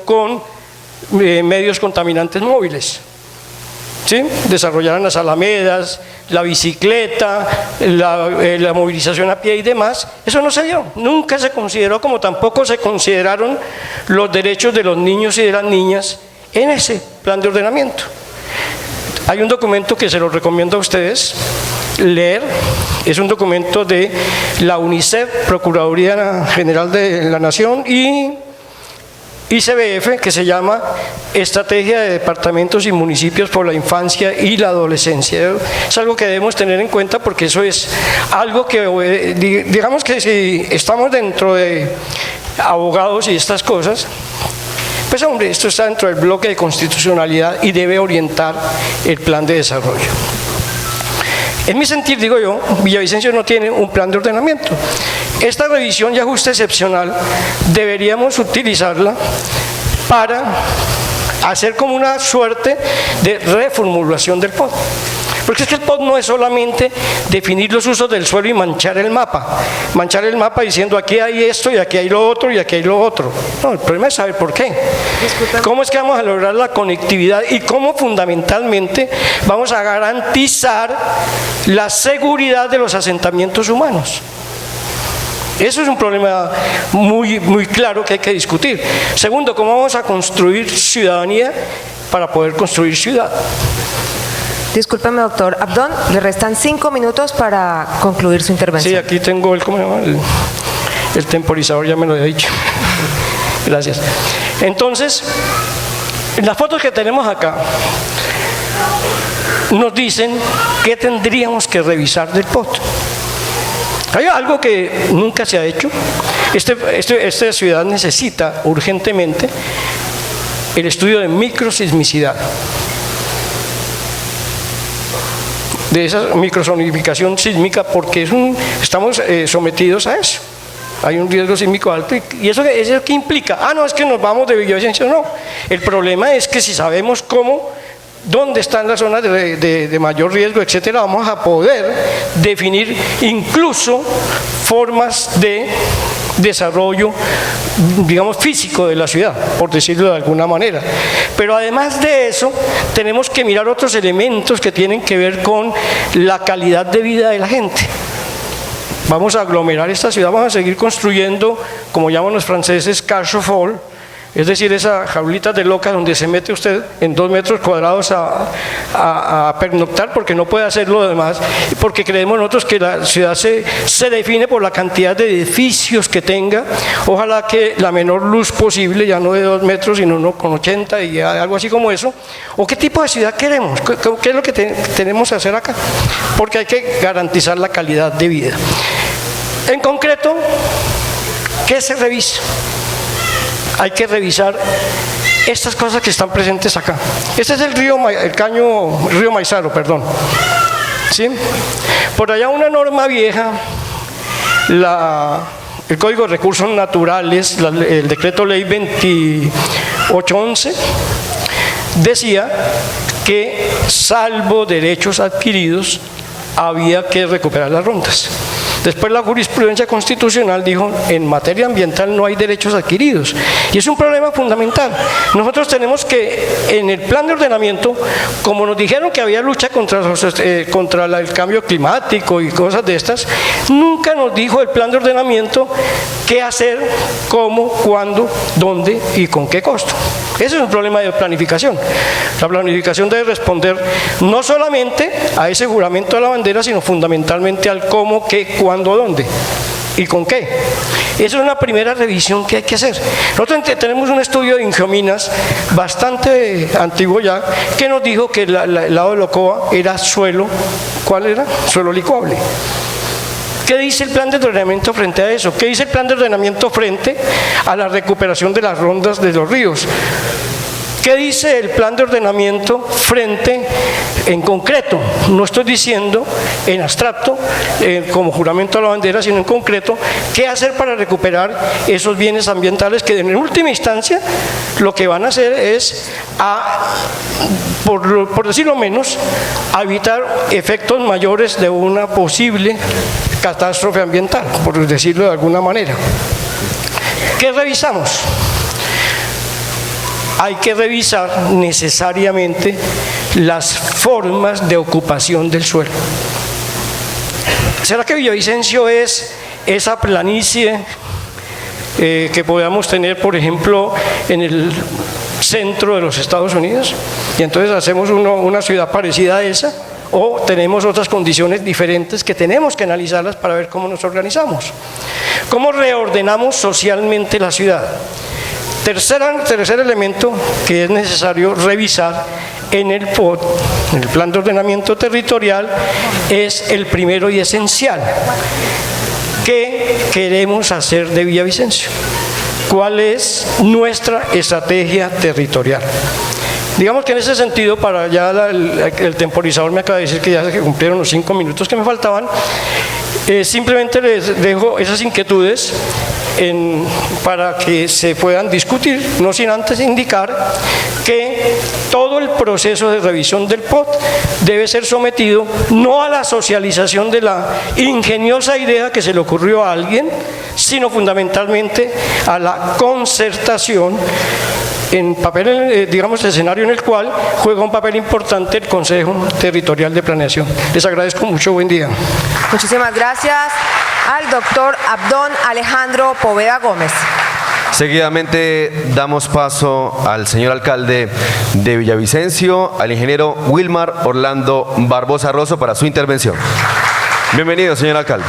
con medios contaminantes móviles. ¿Sí? Desarrollaron las alamedas, la bicicleta, la movilización a pie y demás. Eso no se dio, nunca se consideró, como tampoco se consideraron los derechos de los niños y de las niñas en ese plan de ordenamiento. Hay un documento que se lo recomiendo a ustedes leer, es un documento de la UNICEF, Procuraduría General de la Nación, y ICBF, que se llama Estrategia de Departamentos y Municipios por la Infancia y la Adolescencia. Es algo que debemos tener en cuenta porque eso es algo que, digamos que si estamos dentro de abogados y estas cosas, pues hombre, esto está dentro del bloque de constitucionalidad y debe orientar el plan de desarrollo. En mi sentir, digo yo, Villavicencio no tiene un plan de ordenamiento. Esta revisión y ajuste excepcional deberíamos utilizarla para hacer como una suerte de reformulación del POD. Porque es que el POD no es solamente definir los usos del suelo y manchar el mapa diciendo aquí hay esto y aquí hay lo otro y aquí hay lo otro. No, el problema es saber por qué. Disculpa. ¿Cómo es que vamos a lograr la conectividad y cómo fundamentalmente vamos a garantizar la seguridad de los asentamientos humanos? Eso es un problema muy claro que hay que discutir. Segundo, ¿cómo vamos a construir ciudadanía para poder construir ciudad? Discúlpeme, doctor Abdón, le restan 5 minutos para concluir su intervención. Sí, aquí tengo el temporizador, ya me lo he dicho. Gracias. Entonces, las fotos que tenemos acá nos dicen qué tendríamos que revisar del POD. Hay algo que nunca se ha hecho. Esta ciudad necesita urgentemente el estudio de microsismicidad, de esa microsonificación sísmica, porque estamos sometidos a eso. Hay un riesgo sísmico alto. ¿Y eso qué implica? Ah, no, es que nos vamos de Villavicencio. No. El problema es que si sabemos dónde están las zonas de mayor riesgo, etcétera, vamos a poder definir incluso formas de desarrollo, digamos, físico de la ciudad, por decirlo de alguna manera. Pero además de eso, tenemos que mirar otros elementos que tienen que ver con la calidad de vida de la gente. Vamos a aglomerar esta ciudad, vamos a seguir construyendo, como llaman los franceses, cage aux folles, es decir, esa jaulita de loca donde se mete usted en 2 metros cuadrados a pernoctar porque no puede hacer lo demás, porque creemos nosotros que la ciudad se define por la cantidad de edificios que tenga, ojalá que la menor luz posible, ya no de 2 metros, sino uno con 80 y algo así como eso. ¿O qué tipo de ciudad queremos? ¿Qué es lo que tenemos que hacer acá? Porque hay que garantizar la calidad de vida. En concreto, ¿qué se revisa? Hay que revisar estas cosas que están presentes acá. Este es el río Maizaro, perdón. ¿Sí? Por allá una norma vieja, el Código de Recursos Naturales, el decreto ley 2811, decía que salvo derechos adquiridos había que recuperar las rondas. Después la jurisprudencia constitucional dijo, en materia ambiental no hay derechos adquiridos. Y es un problema fundamental. Nosotros tenemos que, en el plan de ordenamiento, como nos dijeron que había lucha contra el cambio climático y cosas de estas, nunca nos dijo el plan de ordenamiento qué hacer, cómo, cuándo, dónde y con qué costo. Ese es un problema de planificación. La planificación debe responder no solamente a ese juramento de la bandera, sino fundamentalmente al cómo, qué, cuándo, dónde y con qué. Esa es una primera revisión que hay que hacer. Nosotros tenemos un estudio de Ingeominas bastante antiguo ya, que nos dijo que el lado de Locoa era suelo, ¿cuál era? Suelo licuable. ¿Qué dice el plan de ordenamiento frente a eso? ¿Qué dice el plan de ordenamiento frente a la recuperación de las rondas de los ríos? ¿Qué dice el plan de ordenamiento frente, en concreto? No estoy diciendo en abstracto, como juramento a la bandera, sino en concreto, ¿qué hacer para recuperar esos bienes ambientales que en última instancia lo que van a hacer es, por decirlo menos, a evitar efectos mayores de una posible catástrofe ambiental, por decirlo de alguna manera? ¿Qué revisamos? hay que revisar necesariamente las formas de ocupación del suelo. ¿Será que Villavicencio es esa planicie que podamos tener, por ejemplo, en el centro de los Estados Unidos? Y entonces hacemos una ciudad parecida a esa, o tenemos otras condiciones diferentes que tenemos que analizarlas para ver cómo nos organizamos. ¿Cómo reordenamos socialmente la ciudad? Tercer elemento que es necesario revisar en el POT, en el Plan de Ordenamiento Territorial, es el primero y esencial. ¿Qué queremos hacer de Villavicencio? ¿Cuál es nuestra estrategia territorial? Digamos que en ese sentido, para ya el temporizador me acaba de decir que ya se cumplieron los 5 minutos que me faltaban, simplemente les dejo esas inquietudes para que se puedan discutir, no sin antes indicar que todo el proceso de revisión del POT debe ser sometido no a la socialización de la ingeniosa idea que se le ocurrió a alguien, sino fundamentalmente a la concertación en papel, digamos, escenario en el cual juega un papel importante el Consejo Territorial de Planeación. Les agradezco mucho, buen día. Muchísimas gracias al doctor Abdón Alejandro Poveda Gómez. Seguidamente damos paso al señor alcalde de Villavicencio, al ingeniero Wilmar Orlando Barbosa Rosso, para su intervención. Bienvenido, señor alcalde.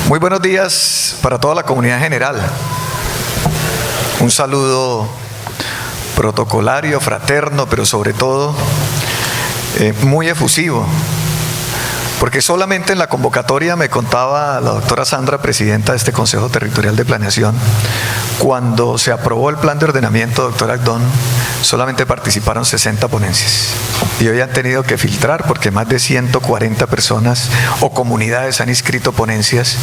Muy buenos días para toda la comunidad en general. Un saludo protocolario, fraterno, pero sobre todo muy efusivo, porque solamente en la convocatoria, me contaba la doctora Sandra, presidenta de este Consejo Territorial de Planeación, cuando se aprobó el plan de ordenamiento, doctor Abdón, solamente participaron 60 ponencias. Y hoy han tenido que filtrar porque más de 140 personas o comunidades han inscrito ponencias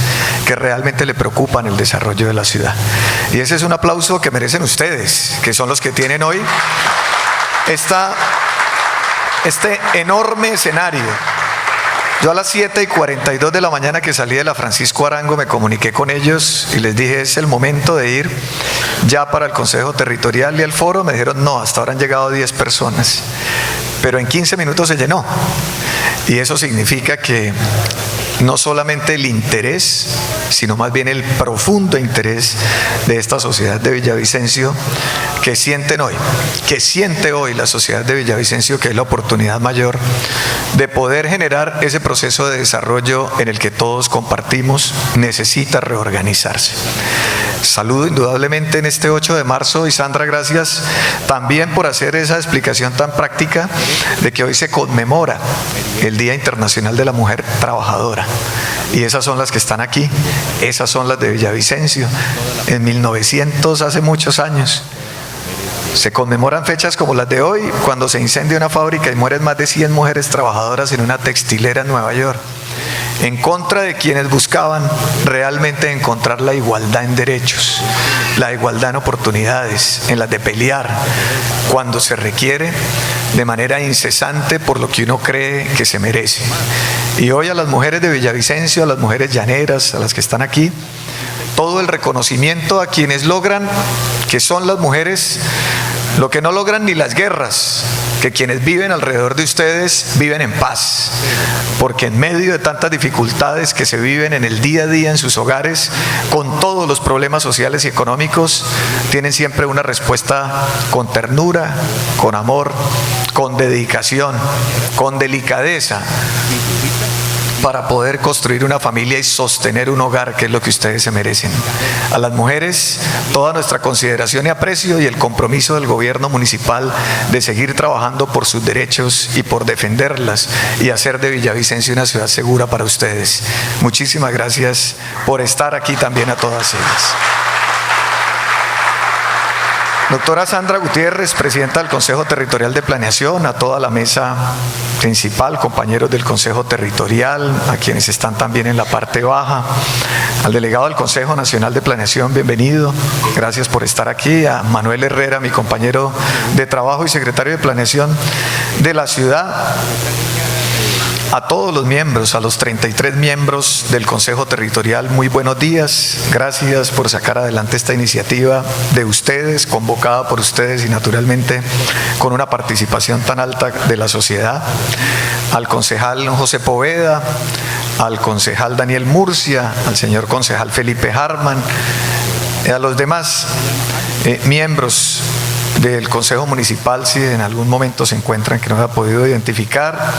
que realmente le preocupan el desarrollo de la ciudad. Y ese es un aplauso que merecen ustedes, que son los que tienen hoy este enorme escenario. Yo a las 7:42 de la mañana que salí de la Francisco Arango me comuniqué con ellos y les dije, es el momento de ir ya para el Consejo Territorial y el foro. Me dijeron, no, hasta ahora han llegado 10 personas, pero en 15 minutos se llenó. Y eso significa que no solamente el interés, sino más bien el profundo interés de esta sociedad de Villavicencio que siente hoy la sociedad de Villavicencio, que es la oportunidad mayor de poder generar ese proceso de desarrollo en el que todos compartimos, necesita reorganizarse. Saludo indudablemente en este 8 de marzo y Sandra, gracias también por hacer esa explicación tan práctica de que hoy se conmemora el Día Internacional de la Mujer Trabajadora. Y esas son las que están aquí, esas son las de Villavicencio. En 1900, hace muchos años, se conmemoran fechas como las de hoy, cuando se incendia una fábrica y mueren más de 100 mujeres trabajadoras en una textilera en Nueva York, en contra de quienes buscaban realmente encontrar la igualdad en derechos, la igualdad en oportunidades, en las de pelear cuando se requiere, de manera incesante por lo que uno cree que se merece. Y hoy a las mujeres de Villavicencio, a las mujeres llaneras, a las que están aquí, todo el reconocimiento a quienes logran, que son las mujeres, lo que no logran ni las guerras, que quienes viven alrededor de ustedes viven en paz, porque en medio de tantas dificultades que se viven en el día a día en sus hogares, con todos los problemas sociales y económicos, tienen siempre una respuesta con ternura, con amor, con dedicación, con delicadeza, para poder construir una familia y sostener un hogar, que es lo que ustedes se merecen. A las mujeres, toda nuestra consideración y aprecio, y el compromiso del gobierno municipal de seguir trabajando por sus derechos y por defenderlas y hacer de Villavicencio una ciudad segura para ustedes. Muchísimas gracias por estar aquí también a todas ellas. Doctora Sandra Gutiérrez, presidenta del Consejo Territorial de Planeación, a toda la mesa principal, compañeros del Consejo Territorial, a quienes están también en la parte baja, al delegado del Consejo Nacional de Planeación, bienvenido, gracias por estar aquí, a Manuel Herrera, mi compañero de trabajo y secretario de Planeación de la ciudad, a todos los miembros, a los 33 miembros del Consejo Territorial, muy buenos días. Gracias por sacar adelante esta iniciativa de ustedes, convocada por ustedes y naturalmente con una participación tan alta de la sociedad. Al concejal José Poveda, al concejal Daniel Murcia, al señor concejal Felipe Harman, a los demás miembros del Consejo Municipal, si en algún momento se encuentran que no se ha podido identificar,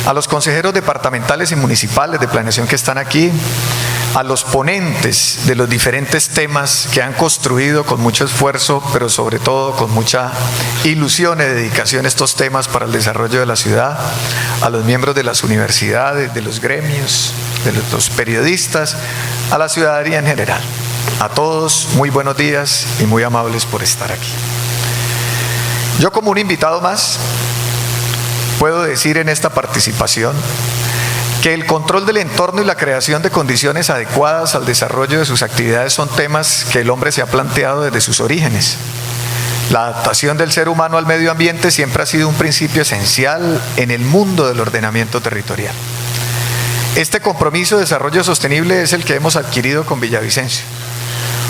a los consejeros departamentales y municipales de planeación que están aquí, a los ponentes de los diferentes temas que han construido con mucho esfuerzo, pero sobre todo con mucha ilusión y dedicación estos temas para el desarrollo de la ciudad, a los miembros de las universidades, de los gremios, de los periodistas, a la ciudadanía en general. A todos, muy buenos días y muy amables por estar aquí. Yo, como un invitado más, puedo decir en esta participación que el control del entorno y la creación de condiciones adecuadas al desarrollo de sus actividades son temas que el hombre se ha planteado desde sus orígenes. La adaptación del ser humano al medio ambiente siempre ha sido un principio esencial en el mundo del ordenamiento territorial. Este compromiso de desarrollo sostenible es el que hemos adquirido con Villavicencio,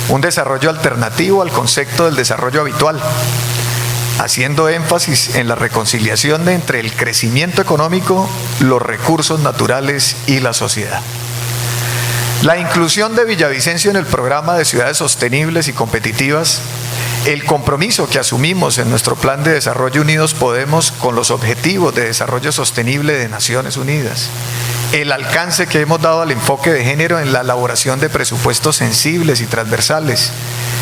un desarrollo alternativo al concepto del desarrollo habitual, haciendo énfasis en la reconciliación entre el crecimiento económico, los recursos naturales y la sociedad. La inclusión de Villavicencio en el programa de ciudades sostenibles y competitivas, el compromiso que asumimos en nuestro Plan de Desarrollo Unidos Podemos con los Objetivos de Desarrollo Sostenible de Naciones Unidas, el alcance que hemos dado al enfoque de género en la elaboración de presupuestos sensibles y transversales,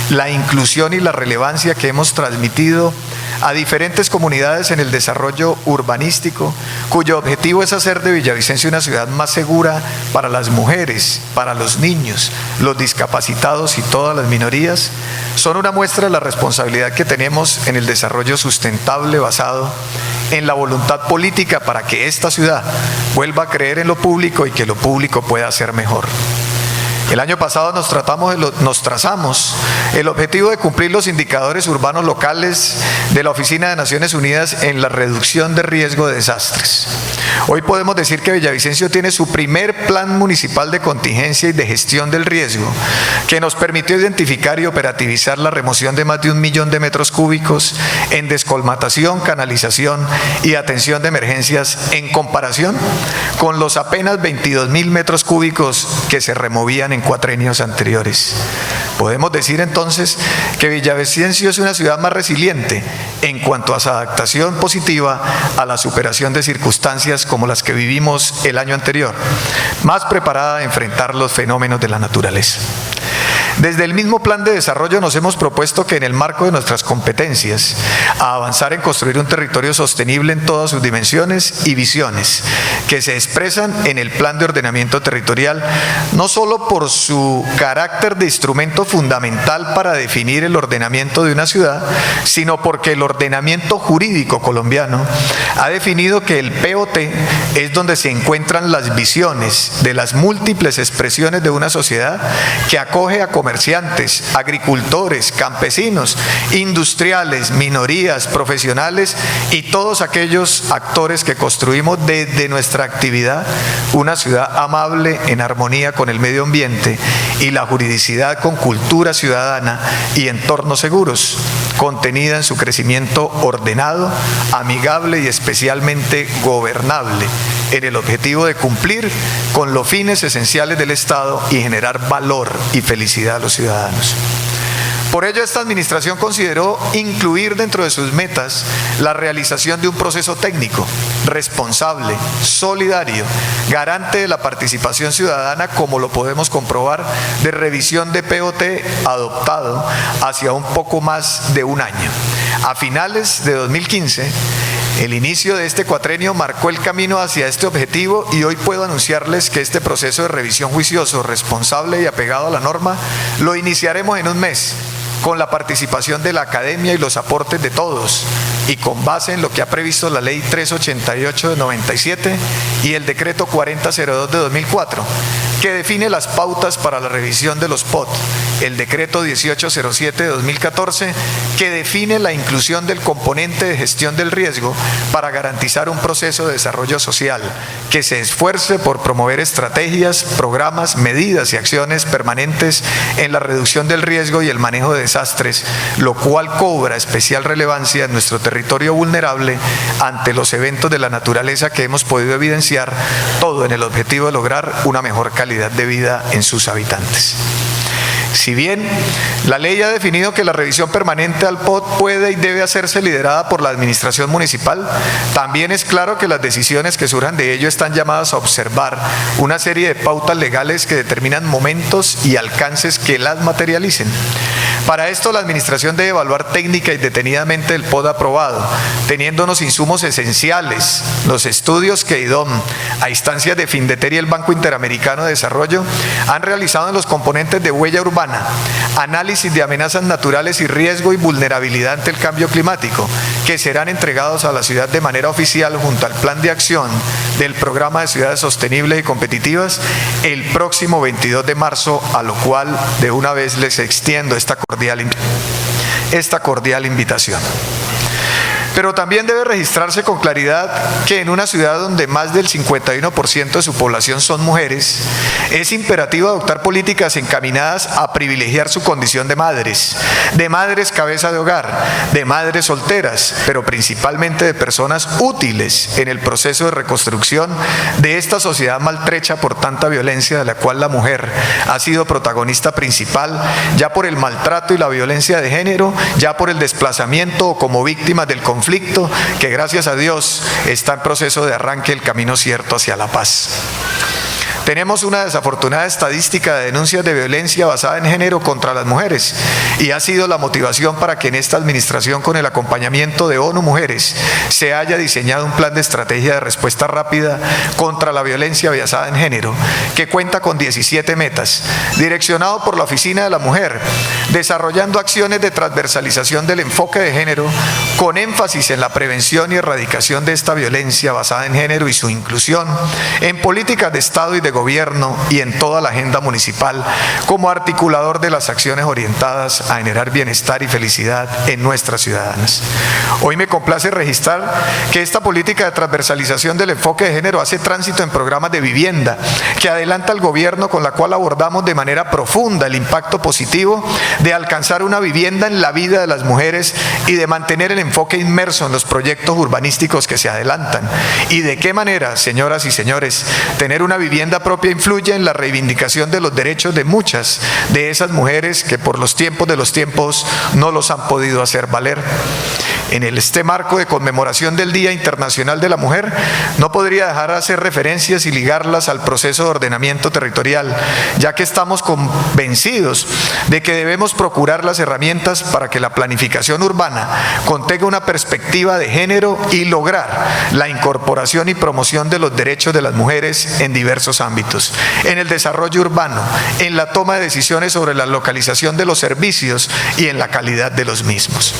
la inclusión y la relevancia que hemos transmitido a diferentes comunidades en el desarrollo urbanístico, cuyo objetivo es hacer de Villavicencio una ciudad más segura para las mujeres, para los niños, los discapacitados y todas las minorías, son una muestra de la responsabilidad que tenemos en el desarrollo sustentable basado en la voluntad política para que esta ciudad vuelva a creer en lo público y que lo público pueda ser mejor. El año pasado nos trazamos el objetivo de cumplir los indicadores urbanos locales de la Oficina de Naciones Unidas en la reducción de riesgo de desastres. Hoy podemos decir que Villavicencio tiene su primer plan municipal de contingencia y de gestión del riesgo, que nos permitió identificar y operativizar la remoción de más de 1 millón de metros cúbicos en descolmatación, canalización y atención de emergencias, en comparación con los apenas 22.000 metros cúbicos que se removían en cuatrenios anteriores. Podemos decir entonces que Villavicencio es una ciudad más resiliente en cuanto a su adaptación positiva a la superación de circunstancias como las que vivimos el año anterior, más preparada a enfrentar los fenómenos de la naturaleza. Desde el mismo plan de desarrollo nos hemos propuesto que en el marco de nuestras competencias, a avanzar en construir un territorio sostenible en todas sus dimensiones y visiones, que se expresan en el plan de ordenamiento territorial, no solo por su carácter de instrumento fundamental para definir el ordenamiento de una ciudad, sino porque el ordenamiento jurídico colombiano ha definido que el POT es donde se encuentran las visiones de las múltiples expresiones de una sociedad que acoge a comerciantes, agricultores, campesinos, industriales, minorías, profesionales y todos aquellos actores que construimos desde nuestra actividad una ciudad amable en armonía con el medio ambiente y la juridicidad con cultura ciudadana y entornos seguros, contenida en su crecimiento ordenado, amigable y especialmente gobernable, en el objetivo de cumplir con los fines esenciales del Estado y generar valor y felicidad a los ciudadanos. Por ello, esta administración consideró incluir dentro de sus metas la realización de un proceso técnico, responsable, solidario, garante de la participación ciudadana, como lo podemos comprobar, de revisión de POT adoptado hacia un poco más de un año. A finales de 2015, el inicio de este cuatrenio marcó el camino hacia este objetivo y hoy puedo anunciarles que este proceso de revisión juicioso, responsable y apegado a la norma lo iniciaremos en un mes, con la participación de la academia y los aportes de todos, y con base en lo que ha previsto la Ley 388 de 97 y el Decreto 4002 de 2004, que define las pautas para la revisión de los POT, el Decreto 1807 de 2014, que define la inclusión del componente de gestión del riesgo para garantizar un proceso de desarrollo social, que se esfuerce por promover estrategias, programas, medidas y acciones permanentes en la reducción del riesgo y el manejo de desastres, lo cual cobra especial relevancia en nuestro territorio vulnerable ante los eventos de la naturaleza que hemos podido evidenciar, todo en el objetivo de lograr una mejor calidad de vida en sus habitantes. Si bien la ley ha definido que la revisión permanente al POT puede y debe hacerse liderada por la administración municipal, también es claro que las decisiones que surjan de ello están llamadas a observar una serie de pautas legales que determinan momentos y alcances que las materialicen. Para esto, la administración debe evaluar técnica y detenidamente el POT aprobado, teniendo unos insumos esenciales, los estudios que IDOM, a instancias de Findeter y el Banco Interamericano de Desarrollo, han realizado en los componentes de huella urbana, análisis de amenazas naturales y riesgo y vulnerabilidad ante el cambio climático, que serán entregados a la ciudad de manera oficial junto al plan de acción del Programa de Ciudades Sostenibles y Competitivas el próximo 22 de marzo, a lo cual de una vez les extiendo esta cordial invitación. Pero también debe registrarse con claridad que en una ciudad donde más del 51% de su población son mujeres, es imperativo adoptar políticas encaminadas a privilegiar su condición de madres cabeza de hogar, de madres solteras, pero principalmente de personas útiles en el proceso de reconstrucción de esta sociedad maltrecha por tanta violencia, de la cual la mujer ha sido protagonista principal, ya por el maltrato y la violencia de género, ya por el desplazamiento o como víctimas del conflicto, que gracias a Dios está en proceso de arranque el camino cierto hacia la paz. Tenemos una desafortunada estadística de denuncias de violencia basada en género contra las mujeres, y ha sido la motivación para que en esta administración, con el acompañamiento de ONU Mujeres, se haya diseñado un plan de estrategia de respuesta rápida contra la violencia basada en género, que cuenta con 17 metas, direccionado por la Oficina de la Mujer, desarrollando acciones de transversalización del enfoque de género, con énfasis en la prevención y erradicación de esta violencia basada en género y su inclusión en políticas de Estado y de gobierno y en toda la agenda municipal, como articulador de las acciones orientadas a generar bienestar y felicidad en nuestras ciudadanas. Hoy me complace registrar que esta política de transversalización del enfoque de género hace tránsito en programas de vivienda que adelanta el gobierno, con la cual abordamos de manera profunda el impacto positivo de alcanzar una vivienda en la vida de las mujeres y de mantener el enfoque inmerso en los proyectos urbanísticos que se adelantan. Y de qué manera, señoras y señores, tener una vivienda propia influye en la reivindicación de los derechos de muchas de esas mujeres que por los tiempos de los tiempos no los han podido hacer valer. En este marco de conmemoración del Día Internacional de la Mujer, no podría dejar de hacer referencias y ligarlas al proceso de ordenamiento territorial, ya que estamos convencidos de que debemos procurar las herramientas para que la planificación urbana contenga una perspectiva de género y lograr la incorporación y promoción de los derechos de las mujeres en diversos ámbitos, en el desarrollo urbano, en la toma de decisiones sobre la localización de los servicios y en la calidad de los mismos.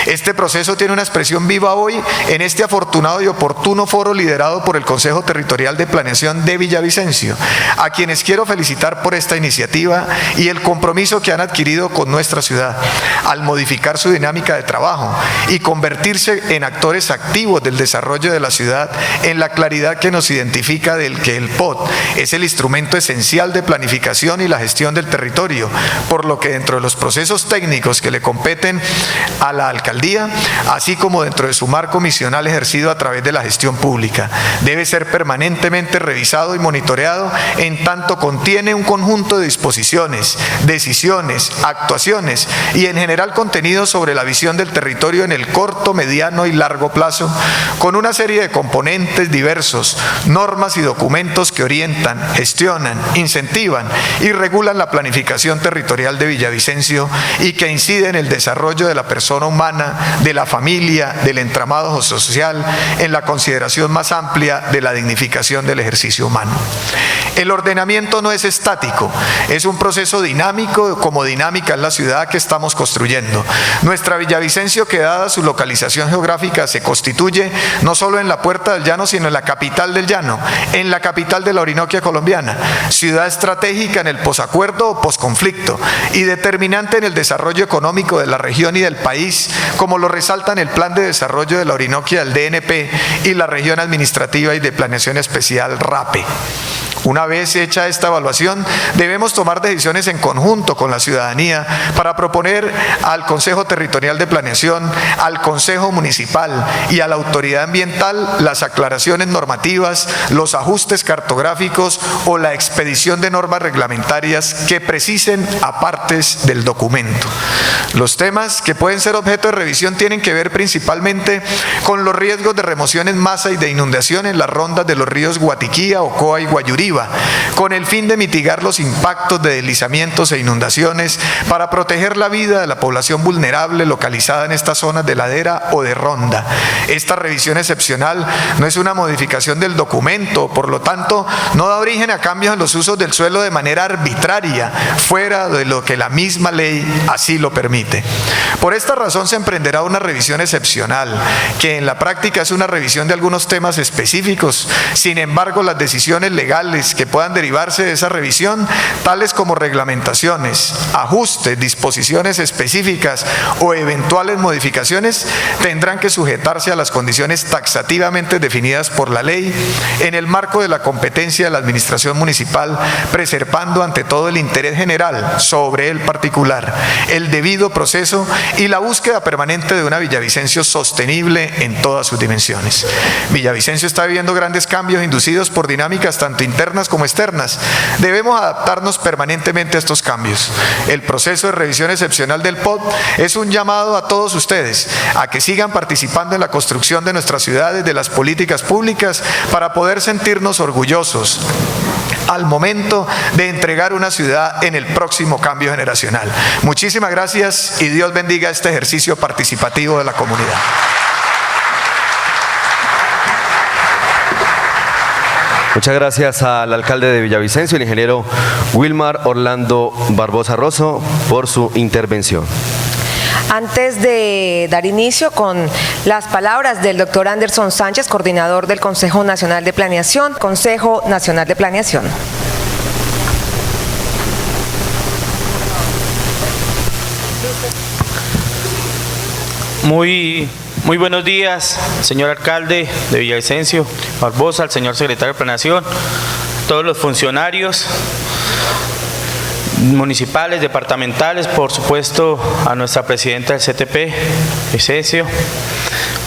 Este proceso tiene una expresión viva hoy en este afortunado y oportuno foro liderado por el Consejo Territorial de Planeación de Villavicencio, a quienes quiero felicitar por esta iniciativa y el compromiso que han adquirido con nuestra ciudad al modificar su dinámica de trabajo y convertirse en actores activos del desarrollo de la ciudad, en la claridad que nos identifica del que el POT es el instrumento esencial de planificación y la gestión del territorio, por lo que dentro de los procesos técnicos que le competen a la alcaldía, así como dentro de su marco misional ejercido a través de la gestión pública, debe ser permanentemente revisado y monitoreado, en tanto contiene un conjunto de disposiciones, decisiones, actuaciones y en general contenidos sobre la visión del territorio en el corto, mediano y largo plazo, con una serie de componentes diversos, normas y documentos que orientan, gestionan, incentivan y regulan la planificación territorial de Villavicencio y que inciden en el desarrollo de la persona humana humana, de la familia, del entramado social, en la consideración más amplia de la dignificación del ejercicio humano. El ordenamiento no es estático, es un proceso dinámico, como dinámica es la ciudad que estamos construyendo. Nuestra Villavicencio, que dada su localización geográfica, se constituye no solo en la Puerta del Llano, sino en la capital del Llano, en la capital de la Orinoquia colombiana, ciudad estratégica en el posacuerdo o posconflicto y determinante en el desarrollo económico de la región y del país, como lo resaltan el Plan de Desarrollo de la Orinoquia del DNP y la Región Administrativa y de Planeación Especial RAPE. Una vez hecha esta evaluación, debemos tomar decisiones en conjunto con la ciudadanía para proponer al Consejo Territorial de Planeación, al Consejo Municipal y a la Autoridad Ambiental las aclaraciones normativas, los ajustes cartográficos o la expedición de normas reglamentarias que precisen apartes del documento. Los temas que pueden ser objeto de revisión tienen que ver principalmente con los riesgos de remoción en masa y de inundación en las rondas de los ríos Guatiquía, Ocoa y Guayuriba, con el fin de mitigar los impactos de deslizamientos e inundaciones para proteger la vida de la población vulnerable localizada en estas zonas de ladera o de ronda. Esta revisión excepcional no es una modificación del documento, por lo tanto, no da origen a cambios en los usos del suelo de manera arbitraria, fuera de lo que la misma ley así lo permite. Por esta razón se emprenderá una revisión excepcional, que en la práctica es una revisión de algunos temas específicos. Sin embargo, las decisiones legales que puedan derivarse de esa revisión, tales como reglamentaciones, ajustes, disposiciones específicas o eventuales modificaciones, tendrán que sujetarse a las condiciones taxativamente definidas por la ley en el marco de la competencia de la administración municipal, preservando ante todo el interés general sobre el particular, el debido proceso y la búsqueda permanente de una Villavicencio sostenible en todas sus dimensiones. Villavicencio está viviendo grandes cambios inducidos por dinámicas tanto internas como externas. Debemos adaptarnos permanentemente a estos cambios. El proceso de revisión excepcional del POT es un llamado a todos ustedes a que sigan participando en la construcción de nuestras ciudades, de las políticas públicas, para poder sentirnos orgullosos al momento de entregar una ciudad en el próximo cambio generacional. Muchísimas gracias y Dios bendiga este ejercicio participativo de la comunidad. Muchas gracias al alcalde de Villavicencio, el ingeniero Wilmar Orlando Barbosa Rosso, por su intervención. Antes de dar inicio con las palabras del doctor Anderson Sánchez, coordinador del Consejo Nacional de Planeación, Consejo Nacional de Planeación. Muy buenos días, señor alcalde de Villavicencio Barbosa, al señor secretario de Planeación, todos los funcionarios municipales, departamentales, por supuesto a nuestra presidenta del CTP, Vicencio.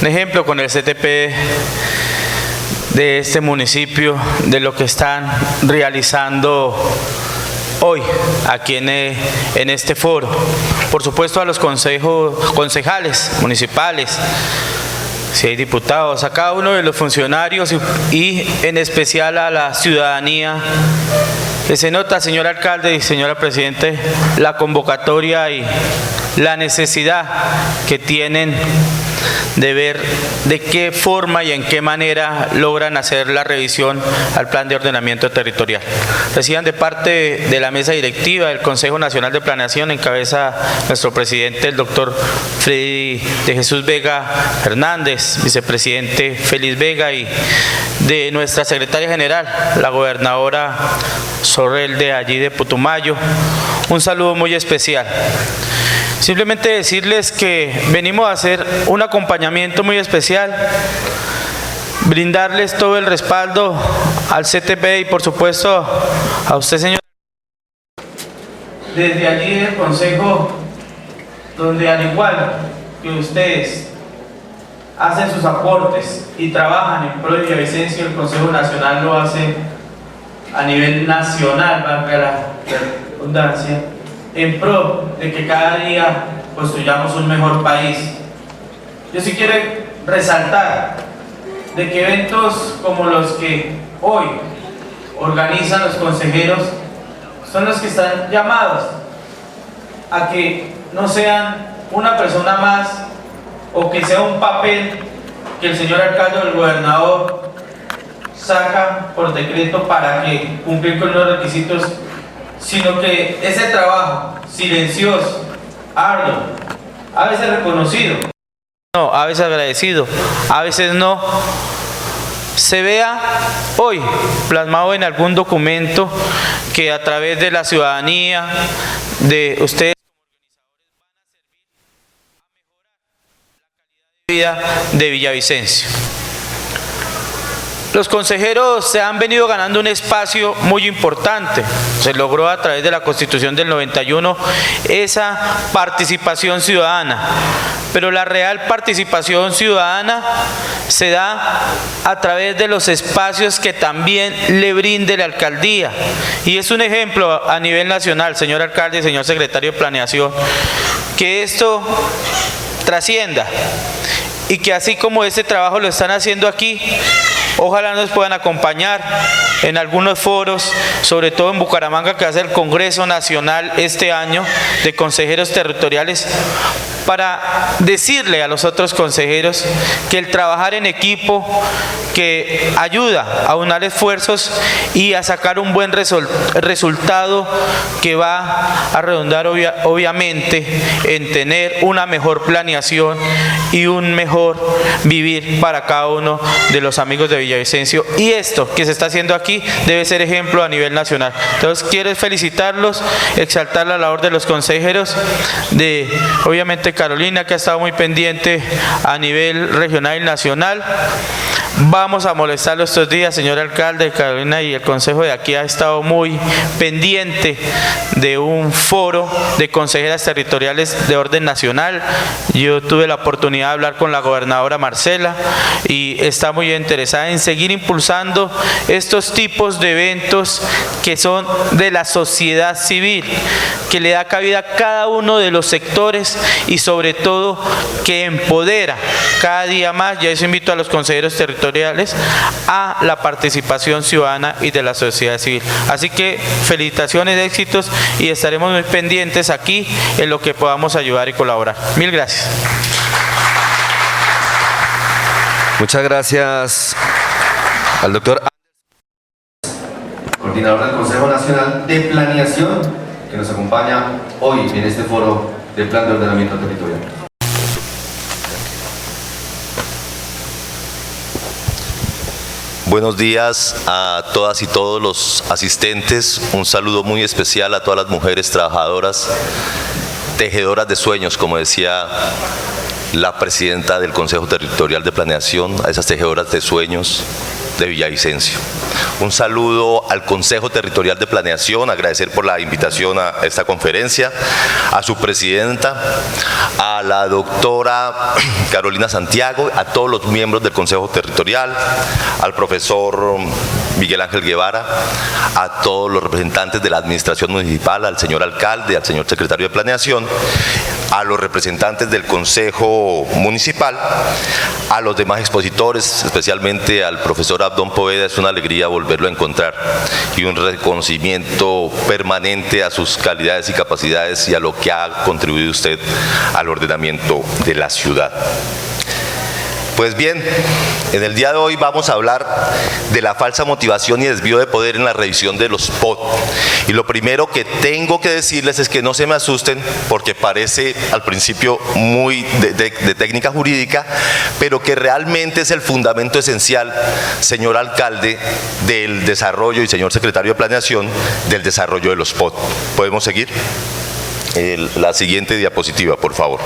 Un ejemplo con el CTP de este municipio, de lo que están realizando hoy aquí en este foro. Por supuesto a los concejales municipales, si hay diputados, a cada uno de los funcionarios y en especial a la ciudadanía, que se nota, señor alcalde y señora presidente, la convocatoria y la necesidad que tienen de ver de qué forma y en qué manera logran hacer la revisión al plan de ordenamiento territorial. Reciban de parte de la mesa directiva del Consejo Nacional de Planeación, encabeza nuestro presidente, el doctor Freddy de Jesús Vega Hernández, vicepresidente Félix Vega, y de nuestra secretaria general, la gobernadora Sorrel de allí de Putumayo. Un saludo muy especial. Simplemente decirles que venimos a hacer un acompañamiento muy especial, brindarles todo el respaldo al CTP y por supuesto a usted, señor. Desde allí del Consejo, donde al igual que ustedes hacen sus aportes y trabajan en pro de Villavicencio, el Consejo Nacional lo hace a nivel nacional, valga la redundancia, en pro de que cada día construyamos un mejor país. Yo sí quiero resaltar de que eventos como los que hoy organizan los consejeros son los que están llamados a que no sean una persona más o que sea un papel que el señor alcalde o el gobernador saca por decreto para que cumplir con los requisitos, sino que ese trabajo silencioso, arduo, a veces reconocido, no, a veces agradecido, a veces no, se vea hoy plasmado en algún documento que a través de la ciudadanía, de ustedes de Villavicencio. Los consejeros se han venido ganando un espacio muy importante. Se logró a través de la Constitución del 91 esa participación ciudadana, pero la real participación ciudadana se da a través de los espacios que también le brinde la alcaldía. Y es un ejemplo a nivel nacional, señor alcalde y señor secretario de Planeación, que esto trascienda y que así como este trabajo lo están haciendo aquí, ojalá nos puedan acompañar en algunos foros, sobre todo en Bucaramanga, que hace el Congreso Nacional este año de consejeros territoriales, para decirle a los otros consejeros que el trabajar en equipo, que ayuda a unar esfuerzos y a sacar un buen resultado que va a redundar obviamente en tener una mejor planeación y un mejor vivir para cada uno de los amigos de Villavicencio. Y esto que se está haciendo aquí debe ser ejemplo a nivel nacional. Entonces quiero felicitarlos, exaltar la labor de los consejeros, de obviamente Carolina, que ha estado muy pendiente a nivel regional y nacional. Vamos a molestarlo estos días, señor alcalde. Carolina y el consejo de aquí ha estado muy pendiente de un foro de consejeras territoriales de orden nacional. Yo tuve la oportunidad de hablar con la gobernadora Marcela y está muy interesada en seguir impulsando estos tipos de eventos que son de la sociedad civil, que le da cabida a cada uno de los sectores y sobre todo que empodera cada día más. Y a eso invito a los consejeros territoriales a la participación ciudadana y de la sociedad civil. Así que felicitaciones, éxitos, y estaremos muy pendientes aquí en lo que podamos ayudar y colaborar. Mil gracias. Muchas gracias al doctor coordinador del Consejo Nacional de Planeación, que nos acompaña hoy en este foro de Plan de Ordenamiento Territorial. Buenos días a todas y todos los asistentes. Un saludo muy especial a todas las mujeres trabajadoras, tejedoras de sueños, como decía la presidenta del Consejo Territorial de Planeación, a esas tejedoras de sueños de Villavicencio. Un saludo al Consejo Territorial de Planeación, agradecer por la invitación a esta conferencia, a su presidenta, a la doctora Carolina Santiago, a todos los miembros del Consejo Territorial, al profesor Miguel Ángel Guevara, a todos los representantes de la administración municipal, al señor alcalde, al señor secretario de Planeación, a los representantes del Consejo Municipal, a los demás expositores, especialmente al profesor Abdón Poveda. Es una alegría volverlo a encontrar y un reconocimiento permanente a sus calidades y capacidades y a lo que ha contribuido usted al ordenamiento de la ciudad. Pues bien, en el día de hoy vamos a hablar de la falsa motivación y desvío de poder en la revisión de los POT. Y lo primero que tengo que decirles es que no se me asusten, porque parece al principio muy de técnica jurídica, pero que realmente es el fundamento esencial, señor alcalde, del desarrollo y señor secretario de Planeación, del desarrollo de los POT. ¿Podemos seguir? La siguiente diapositiva, por favor.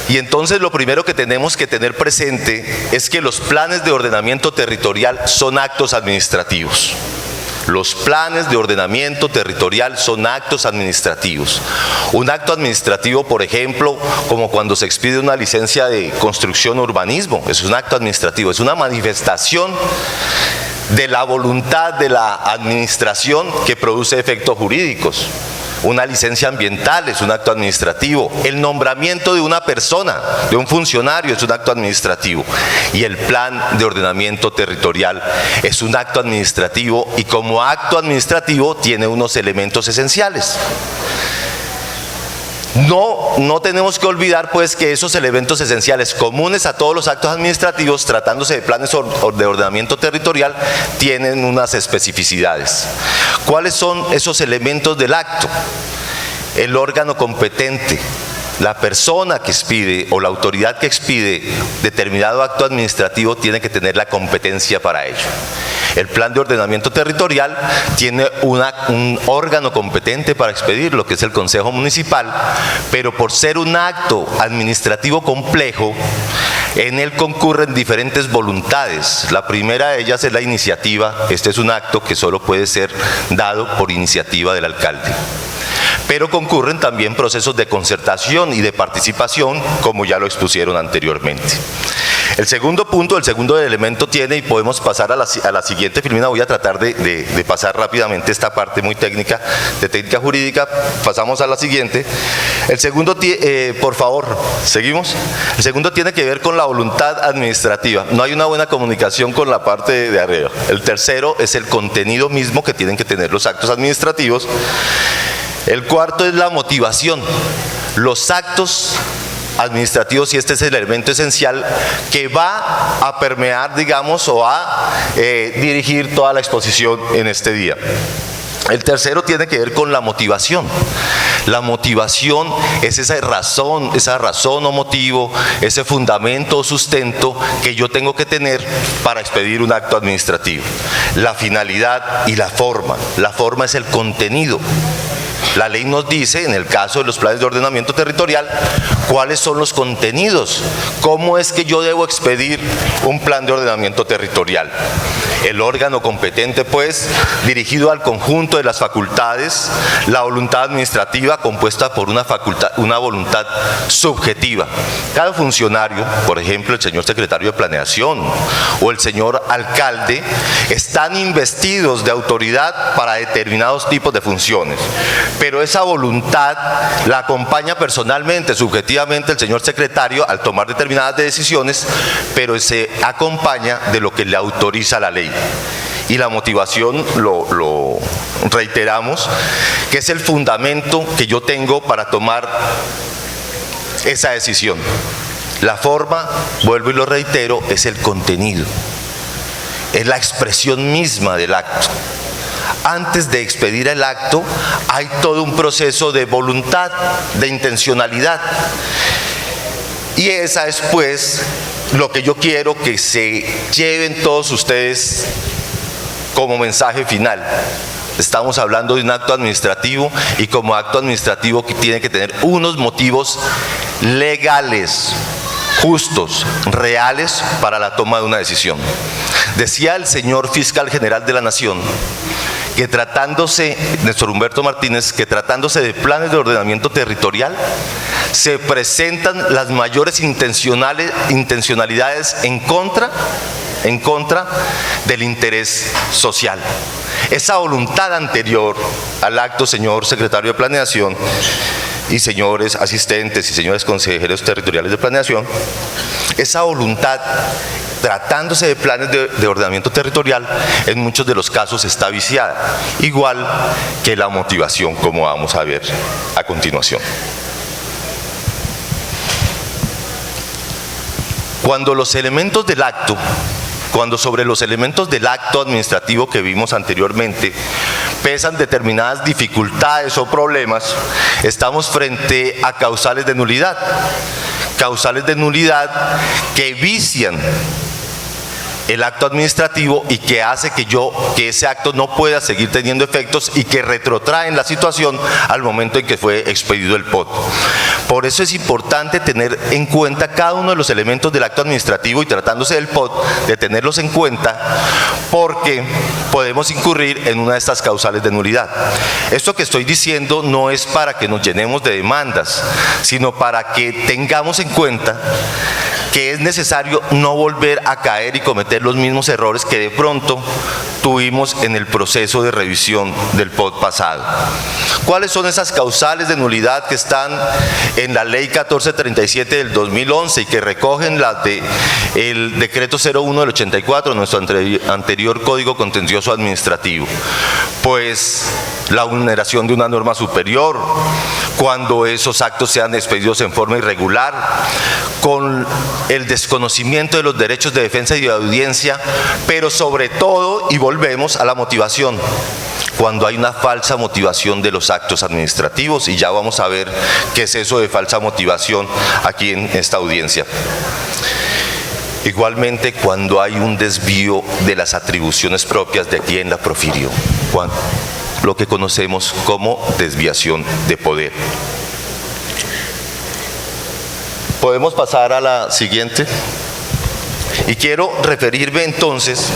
Y entonces lo primero que tenemos que tener presente es que los planes de ordenamiento territorial son actos administrativos. Los planes de ordenamiento territorial son actos administrativos. Un acto administrativo, por ejemplo, como cuando se expide una licencia de construcción o urbanismo, es un acto administrativo, es una manifestación de la voluntad de la administración que produce efectos jurídicos. Una licencia ambiental es un acto administrativo. El nombramiento de una persona, de un funcionario, es un acto administrativo. Y el plan de ordenamiento territorial es un acto administrativo y como acto administrativo tiene unos elementos esenciales. No tenemos que olvidar pues que esos elementos esenciales comunes a todos los actos administrativos, tratándose de planes de ordenamiento territorial, tienen unas especificidades. ¿Cuáles son esos elementos del acto? El órgano competente, la persona que expide o la autoridad que expide determinado acto administrativo tiene que tener la competencia para ello. El plan de ordenamiento territorial tiene un órgano competente para expedirlo, que es el Consejo Municipal, pero por ser un acto administrativo complejo, en él concurren diferentes voluntades. La primera de ellas es la iniciativa. Este es un acto que solo puede ser dado por iniciativa del alcalde. Pero concurren también procesos de concertación y de participación, como ya lo expusieron anteriormente. El segundo punto, el segundo elemento tiene, y podemos pasar a la siguiente filmina, voy a tratar de pasar rápidamente esta parte muy técnica, de técnica jurídica, pasamos a la siguiente. El segundo, por favor, seguimos. El segundo tiene que ver con la voluntad administrativa. No hay una buena comunicación con la parte de arriba. El tercero es el contenido mismo que tienen que tener los actos administrativos. El cuarto es la motivación. Los actos administrativos, y este es el elemento esencial que va a permear, digamos, o a dirigir toda la exposición en este día. El tercero tiene que ver con la motivación. La motivación es esa razón o motivo, ese fundamento o sustento que yo tengo que tener para expedir un acto administrativo. La finalidad y la forma. La forma es el contenido. La ley nos dice, en el caso de los planes de ordenamiento territorial, cuáles son los contenidos, cómo es que yo debo expedir un plan de ordenamiento territorial. El órgano competente, pues, dirigido al conjunto de las facultades, la voluntad administrativa compuesta por una voluntad subjetiva. Cada funcionario, por ejemplo, el señor secretario de Planeación o el señor alcalde, están investidos de autoridad para determinados tipos de funciones. Pero esa voluntad la acompaña personalmente, subjetivamente, el señor secretario al tomar determinadas decisiones, pero se acompaña de lo que le autoriza la ley. Y la motivación, lo reiteramos, que es el fundamento que yo tengo para tomar esa decisión. La forma, vuelvo y lo reitero, es el contenido, es la expresión misma del acto. Antes de expedir el acto hay todo un proceso de voluntad, de intencionalidad, y esa es pues lo que yo quiero que se lleven todos ustedes como mensaje final. Estamos hablando de un acto administrativo, y como acto administrativo que tiene que tener unos motivos legales, justos, reales para la toma de una decisión. Decía el señor fiscal general de la Nación que tratándose, Néstor Humberto Martínez, que tratándose de planes de ordenamiento territorial, se presentan las mayores intencionalidades en contra del interés social. Esa voluntad anterior al acto, señor secretario de Planeación y señores asistentes y señores consejeros territoriales de Planeación, esa voluntad, tratándose de planes de ordenamiento territorial, en muchos de los casos está viciada, igual que la motivación, como vamos a ver a continuación. Cuando sobre los elementos del acto administrativo que vimos anteriormente pesan determinadas dificultades o problemas, estamos frente a causales de nulidad. Causales de nulidad que vician el acto administrativo y que hace que ese acto no pueda seguir teniendo efectos y que retrotraen la situación al momento en que fue expedido el POT. Por eso es importante tener en cuenta cada uno de los elementos del acto administrativo, y tratándose del POT, de tenerlos en cuenta, porque podemos incurrir en una de estas causales de nulidad. Esto que estoy diciendo no es para que nos llenemos de demandas, sino para que tengamos en cuenta que es necesario no volver a caer y cometer los mismos errores que de pronto tuvimos en el proceso de revisión del POT pasado. ¿Cuáles son esas causales de nulidad que están en la Ley 1437 del 2011 y que recogen las el Decreto 01 del 84, nuestro anterior Código Contencioso Administrativo? Pues la vulneración de una norma superior, cuando esos actos sean expedidos en forma irregular, con el desconocimiento de los derechos de defensa y de audiencia, pero sobre todo, y volvemos a la motivación, cuando hay una falsa motivación de los actos administrativos, y ya vamos a ver qué es eso de falsa motivación aquí en esta audiencia. Igualmente, cuando hay un desvío de las atribuciones propias de quien la profirió, lo que conocemos como desviación de poder. Podemos pasar a la siguiente. Y quiero referirme entonces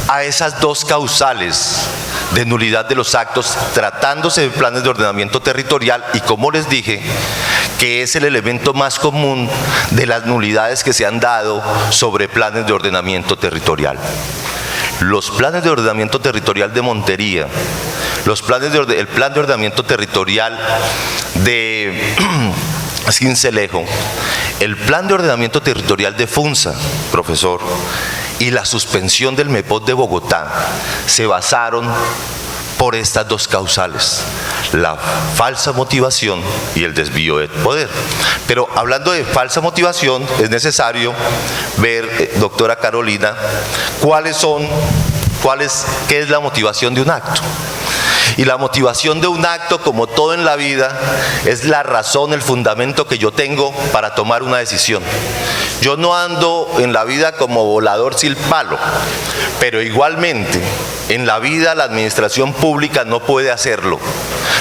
a esas dos causales de nulidad de los actos, tratándose de planes de ordenamiento territorial, y como les dije, que es el elemento más común de las nulidades que se han dado sobre planes de ordenamiento territorial. Los planes de ordenamiento territorial de Montería, el plan de ordenamiento territorial de Sincelejo, el plan de ordenamiento territorial de Funza, profesor, y la suspensión del MEPOT de Bogotá se basaron por estas dos causales: la falsa motivación y el desvío de poder. Pero hablando de falsa motivación, es necesario ver, doctora Carolina, qué es la motivación de un acto. Y la motivación de un acto, como todo en la vida, es la razón, el fundamento que yo tengo para tomar una decisión. Yo no ando en la vida como volador sin palo, pero igualmente en la vida la administración pública no puede hacerlo.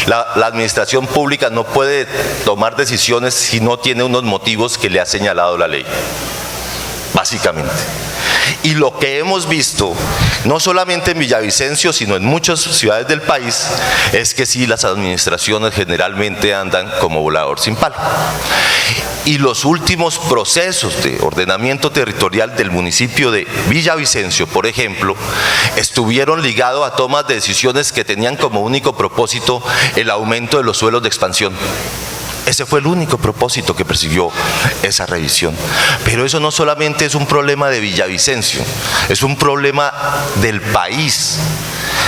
La administración pública no puede tomar decisiones si no tiene unos motivos que le ha señalado la ley, básicamente. Y lo que hemos visto, no solamente en Villavicencio, sino en muchas ciudades del país, es que sí, las administraciones generalmente andan como volador sin palo. Y los últimos procesos de ordenamiento territorial del municipio de Villavicencio, por ejemplo, estuvieron ligados a tomas de decisiones que tenían como único propósito el aumento de los suelos de expansión. Ese fue el único propósito que persiguió esa revisión. Pero eso no solamente es un problema de Villavicencio, es un problema del país,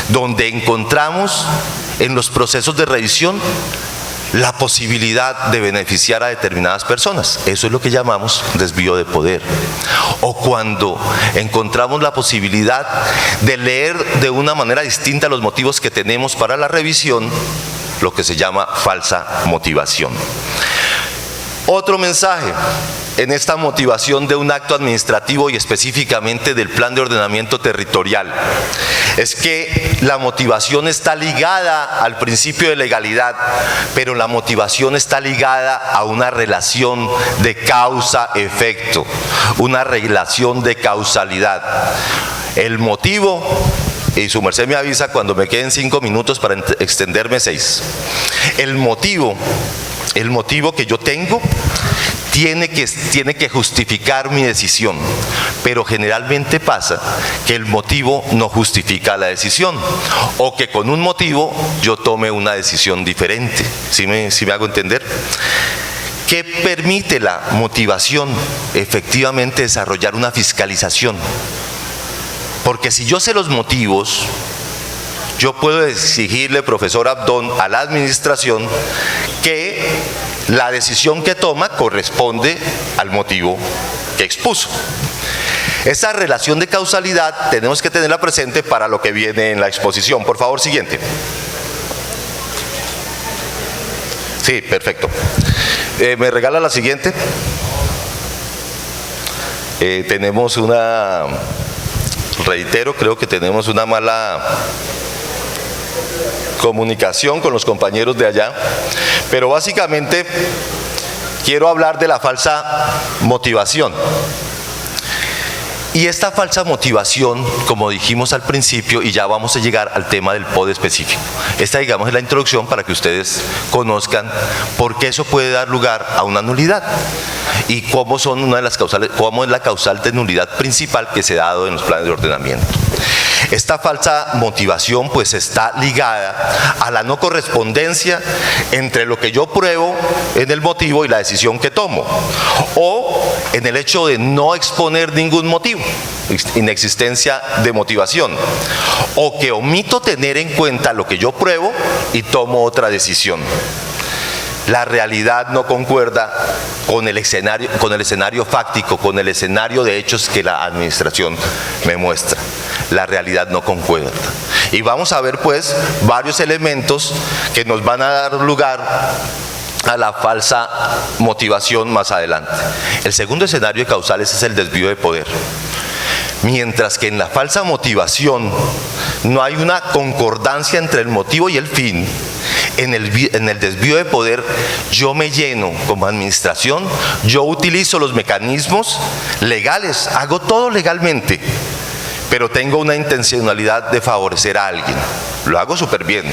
donde encontramos en los procesos de revisión la posibilidad de beneficiar a determinadas personas. Eso es lo que llamamos desvío de poder. O cuando encontramos la posibilidad de leer de una manera distinta los motivos que tenemos para la revisión, lo que se llama falsa motivación. Otro mensaje en esta motivación de un acto administrativo y específicamente del plan de ordenamiento territorial es que la motivación está ligada al principio de legalidad, pero la motivación está ligada a una relación de causa-efecto, una relación de causalidad. El motivo, y su merced me avisa cuando me queden 5 minutos para extenderme 6. El motivo que yo tengo tiene que justificar mi decisión, pero generalmente pasa que el motivo no justifica la decisión, o que con un motivo yo tome una decisión diferente. ¿Sí me hago entender? ¿Qué permite la motivación? Efectivamente, desarrollar una fiscalización. Porque si yo sé los motivos, yo puedo exigirle, profesor Abdón, a la administración que la decisión que toma corresponde al motivo que expuso. Esa relación de causalidad tenemos que tenerla presente para lo que viene en la exposición. Por favor, siguiente. Sí, perfecto. ¿Me regala la siguiente? Tenemos una... Reitero, creo que tenemos una mala comunicación con los compañeros de allá, pero básicamente quiero hablar de la falsa motivación. Y esta falsa motivación, como dijimos al principio, y ya vamos a llegar al tema del POD específico. Esta, digamos, es la introducción para que ustedes conozcan por qué eso puede dar lugar a una nulidad y cómo son una de las causales, cómo es la causal de nulidad principal que se ha dado en los planes de ordenamiento. Esta falsa motivación pues está ligada a la no correspondencia entre lo que yo pruebo en el motivo y la decisión que tomo, o en el hecho de no exponer ningún motivo, inexistencia de motivación, o que omito tener en cuenta lo que yo pruebo y tomo otra decisión. La realidad no concuerda con el escenario fáctico, con el escenario de hechos que la administración me muestra. La realidad no concuerda. Y vamos a ver pues varios elementos que nos van a dar lugar a la falsa motivación más adelante. El segundo escenario de causales es el desvío de poder. Mientras que en la falsa motivación no hay una concordancia entre el motivo y el fin, en el desvío de poder yo me lleno como administración, yo utilizo los mecanismos legales, hago todo legalmente, pero tengo una intencionalidad de favorecer a alguien. Lo hago súper bien,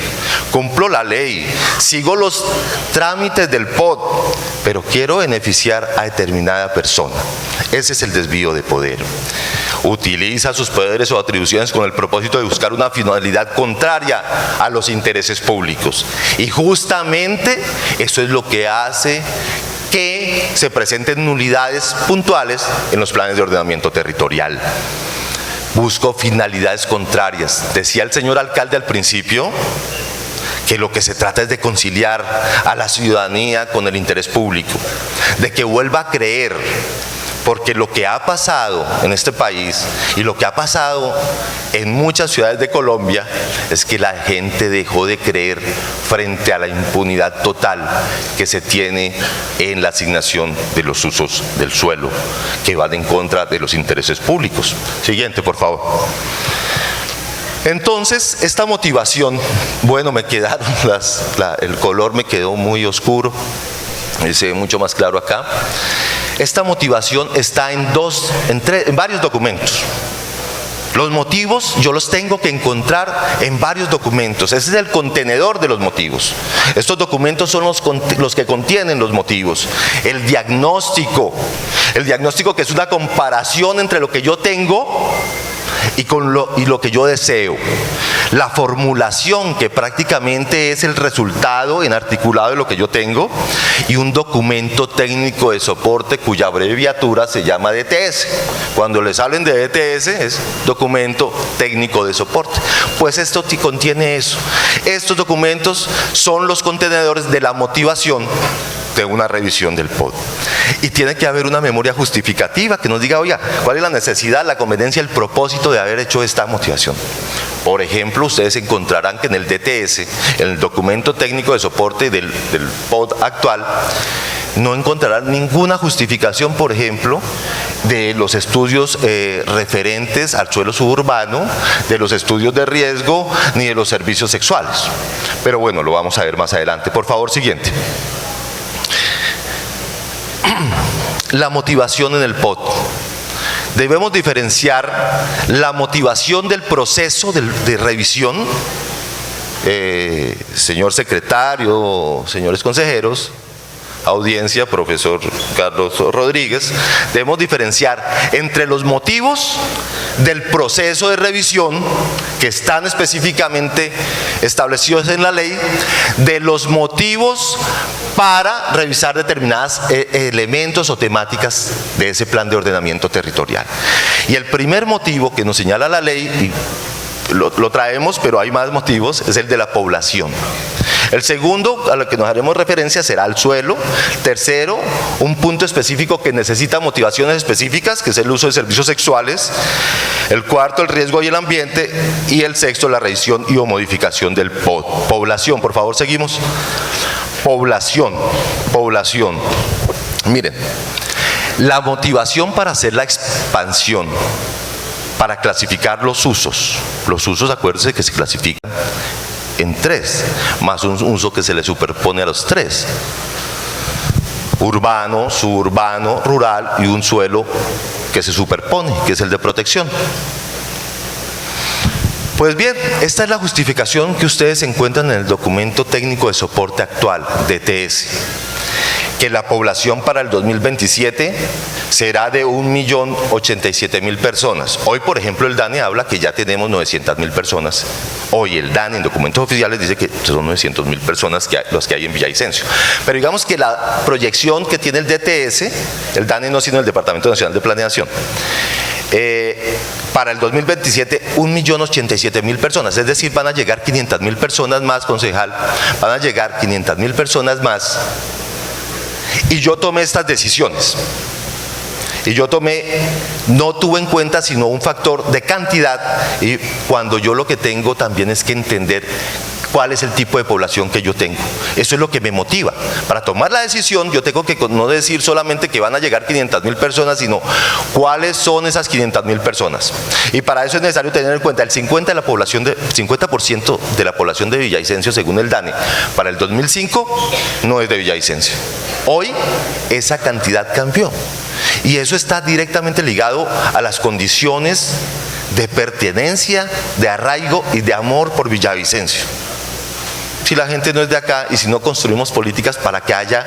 cumplo la ley, sigo los trámites del POD, pero quiero beneficiar a determinada persona. Ese es el desvío de poder. Utiliza sus poderes o atribuciones con el propósito de buscar una finalidad contraria a los intereses públicos. Y justamente eso es lo que hace que se presenten nulidades puntuales en los planes de ordenamiento territorial. Busco finalidades contrarias. Decía el señor alcalde al principio que lo que se trata es de conciliar a la ciudadanía con el interés público, de que vuelva a creer, porque lo que ha pasado en este país y lo que ha pasado en muchas ciudades de Colombia es que la gente dejó de creer frente a la impunidad total que se tiene en la asignación de los usos del suelo, que van en contra de los intereses públicos. Siguiente, por favor. Entonces, esta motivación, bueno, me quedaron el color me quedó muy oscuro, se ve mucho más claro acá. Esta motivación está en varios documentos. Los motivos yo los tengo que encontrar en varios documentos. Ese es el contenedor de los motivos. Estos documentos son los que contienen los motivos. El diagnóstico que es una comparación entre lo que yo tengo y lo que yo deseo. La formulación, que prácticamente es el resultado en articulado de lo que yo tengo, y un documento técnico de soporte cuya abreviatura se llama DTS. Cuando les hablen de DTS es documento técnico de soporte. Pues esto contiene eso. Estos documentos son los contenedores de la motivación de una revisión del POD. Y tiene que haber una memoria justificativa que nos diga, oiga, ¿cuál es la necesidad, la conveniencia, el propósito de haber hecho esta motivación? Por ejemplo, ustedes encontrarán que en el DTS, en el documento técnico de soporte del POD actual, no encontrarán ninguna justificación, por ejemplo, de los estudios referentes al suelo suburbano, de los estudios de riesgo, ni de los servicios sexuales. Pero bueno, lo vamos a ver más adelante. Por favor, siguiente. La motivación en el POD. Debemos diferenciar la motivación del proceso de revisión. Señor secretario, señores consejeros, audiencia, profesor Carlos Rodríguez, debemos diferenciar entre los motivos del proceso de revisión, que están específicamente establecidos en la ley, de los motivos para revisar determinados elementos o temáticas de ese plan de ordenamiento territorial. Y el primer motivo que nos señala la ley, y lo traemos, pero hay más motivos, es el de la población. El segundo, a lo que nos haremos referencia, será el suelo. Tercero, un punto específico que necesita motivaciones específicas, que es el uso de servicios sexuales. El cuarto, el riesgo y el ambiente. Y el sexto, la revisión y o modificación del POD. Población, por favor, seguimos. Población. Miren, la motivación para hacer la expansión, para clasificar los usos, acuérdense que se clasifican en 3, más un uso que se le superpone a los 3: urbano, suburbano, rural y un suelo que se superpone, que es el de protección. Pues bien, esta es la justificación que ustedes encuentran en el documento técnico de soporte actual, DTS, que la población para el 2027 será de 1.087.000 personas. Hoy, por ejemplo, el DANE habla que ya tenemos 900.000 personas. Hoy el DANE en documentos oficiales dice que son 900.000 personas los que hay en Villavicencio. Pero digamos que la proyección que tiene el DTS, el DANE no sino el Departamento Nacional de Planeación, para el 2027, 1.087.000 personas, es decir, van a llegar 500.000 personas más, concejal, van a llegar 500.000 personas más. Y yo tomé estas decisiones. Y yo no tuve en cuenta sino un factor de cantidad, y cuando yo lo que tengo también es que entender cuál es el tipo de población que yo tengo. Eso es lo que me motiva. Para tomar la decisión yo tengo que no decir solamente que van a llegar 500.000 personas, sino cuáles son esas 500.000 personas. Y para eso es necesario tener en cuenta el 50% de la población de Villavicencio, según el DANE, para el 2005 no es de Villavicencio. Hoy esa cantidad cambió. Y eso está directamente ligado a las condiciones de pertenencia, de arraigo y de amor por Villavicencio. Si la gente no es de acá y si no construimos políticas para que haya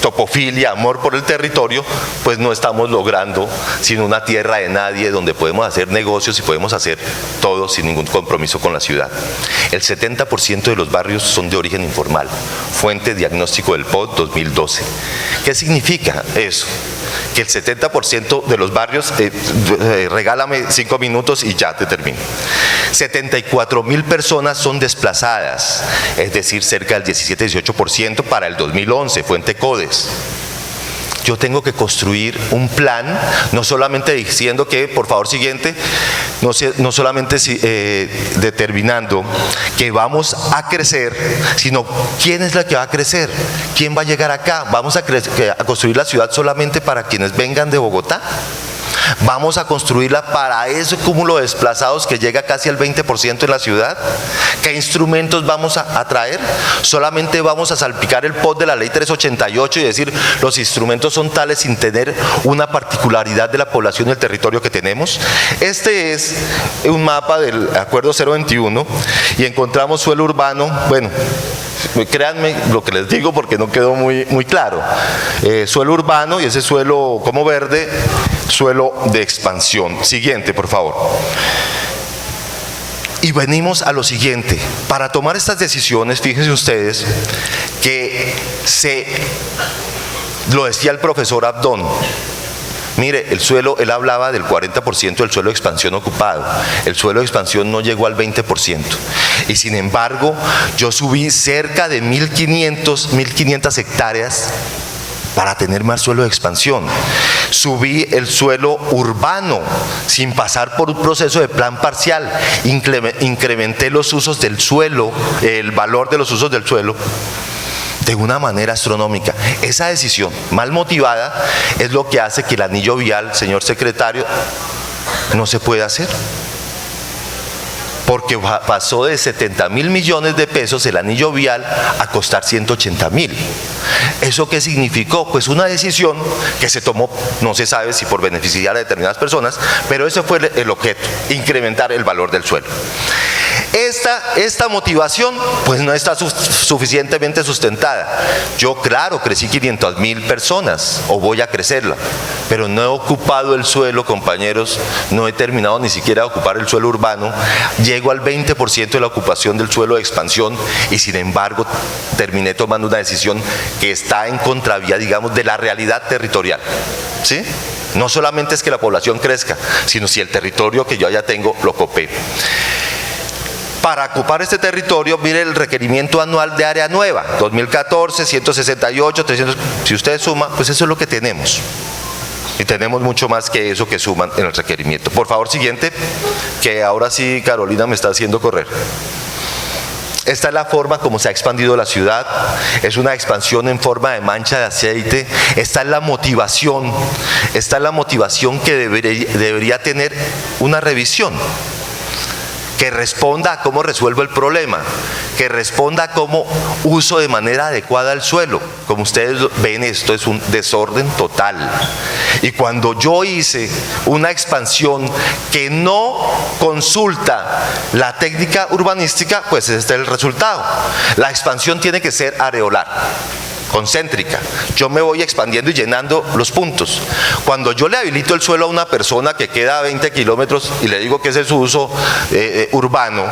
topofilia, amor por el territorio, pues no estamos logrando sino una tierra de nadie donde podemos hacer negocios y podemos hacer todo sin ningún compromiso con la ciudad. El 70% de los barrios son de origen informal, fuente diagnóstico del POD 2012. ¿Qué significa eso? Que el 70% de los barrios, regálame 5 minutos y ya te termino. 74.000 personas son desplazadas, es decir, cerca del 17-18% para el 2011, fuente CODES. Yo tengo que construir un plan, no solamente diciendo que, por favor, siguiente, no solamente determinando que vamos a crecer, sino quién es la que va a crecer, quién va a llegar acá. Vamos a construir la ciudad solamente para quienes vengan de Bogotá. Vamos a construirla para ese cúmulo de desplazados que llega casi al 20% en la ciudad. ¿Qué instrumentos vamos a traer? Solamente vamos a salpicar el POD de la ley 388 y decir los instrumentos son tales sin tener una particularidad de la población y el territorio que tenemos. Este es un mapa del acuerdo 021 y encontramos suelo urbano. Bueno, créanme lo que les digo porque no quedó muy claro. Suelo urbano y ese suelo como verde, suelo de expansión. Siguiente, por favor. Y venimos a lo siguiente. Para tomar estas decisiones, fíjense ustedes que lo decía el profesor Abdón. Mire, el suelo, él hablaba del 40% del suelo de expansión ocupado. El suelo de expansión no llegó al 20%. Y sin embargo, yo subí cerca de 1.500 hectáreas para tener más suelo de expansión. Subí el suelo urbano sin pasar por un proceso de plan parcial. Incrementé los usos del suelo, el valor de los usos del suelo, de una manera astronómica. Esa decisión mal motivada es lo que hace que el anillo vial, señor secretario, no se pueda hacer. Porque pasó de 70.000 millones de pesos el anillo vial a costar 180.000. ¿Eso qué significó? Pues una decisión que se tomó, no se sabe si por beneficiar a determinadas personas, pero ese fue el objeto, incrementar el valor del suelo. Esta motivación pues no está suficientemente sustentada. Yo claro crecí 500.000 personas o voy a crecerla, pero no he ocupado el suelo, compañeros, no he terminado ni siquiera de ocupar el suelo urbano. Llego al 20% de la ocupación del suelo de expansión y sin embargo terminé tomando una decisión que está en contravía, digamos, de la realidad territorial, ¿sí? No solamente es que la población crezca, sino si el territorio que yo ya tengo lo copé. Para ocupar este territorio, mire el requerimiento anual de área nueva, 2014, 168, 300, si usted suma, pues eso es lo que tenemos. Y tenemos mucho más que eso que suman en el requerimiento. Por favor, siguiente, que ahora sí Carolina me está haciendo correr. Esta es la forma como se ha expandido la ciudad, es una expansión en forma de mancha de aceite. Esta es la motivación que debería tener una revisión. que responda a cómo resuelvo el problema, que responda a cómo uso de manera adecuada el suelo. Como ustedes ven, esto es un desorden total. Y cuando yo hice una expansión que no consulta la técnica urbanística, pues este es el resultado. La expansión tiene que ser areolar, concéntrica. Yo me voy expandiendo y llenando los puntos. Cuando yo le habilito el suelo a una persona que queda a 20 kilómetros y le digo que ese es su uso urbano,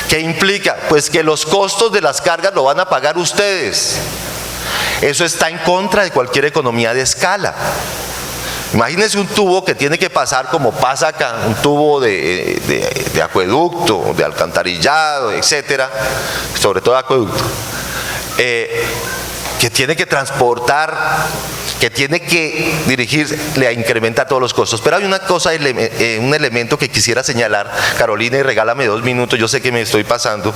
¿qué implica? Pues que los costos de las cargas lo van a pagar ustedes. Eso está en contra de cualquier economía de escala. Imagínense un tubo que tiene que pasar como pasa acá, un tubo de acueducto, de alcantarillado, etcétera, sobre todo acueducto, que tiene que transportar, que tiene que dirigirle a incrementar todos los costos. Pero hay una cosa, un elemento que quisiera señalar, Carolina, y regálame 2 minutos, yo sé que me estoy pasando,